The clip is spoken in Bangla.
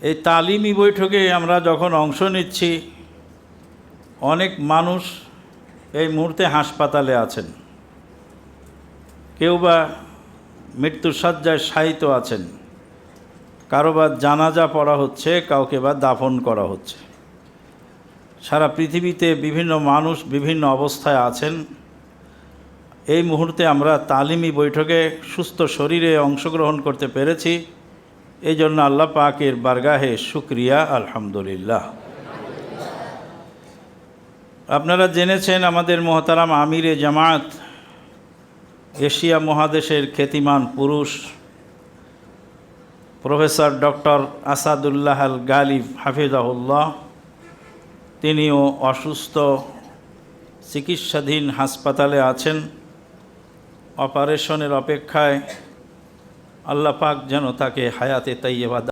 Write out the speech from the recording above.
এই তালিমি বৈঠকে আমরা যখন অংশ নিচ্ছি, অনেক মানুষ এই মুহূর্তে হাসপাতালে আছেন, কেউ বা মৃত্যুশয্যায় শায়িত আছেন, কারো বা জানাজা পড়া হচ্ছে, কাউকে বা দাফন করা হচ্ছে। সারা পৃথিবীতে বিভিন্ন মানুষ বিভিন্ন অবস্থায় আছেন। এই মুহূর্তে আমরা তালিমি বৈঠকে সুস্থ শরীরে অংশগ্রহণ করতে পেরেছি, এই জন্য আল্লাহ পাকের বারগাহে শুকরিয়া, আলহামদুলিল্লাহ। আপনারা জেনেছেন আমাদের মোহতারাম আমিরে জামাত, এশিয়া মহাদেশের খ্যাতিমান পুরুষ প্রফেসর ডক্টর আসাদুল্লাহ আল গালিব হাফিজাহুল্লাহ, তিনিও অসুস্থ, চিকিৎসাধীন হাসপাতালে আছেন, অপারেশনের অপেক্ষায়। আল্লাহ পাক যেন তাকে হায়াতে তাইয়্যিবা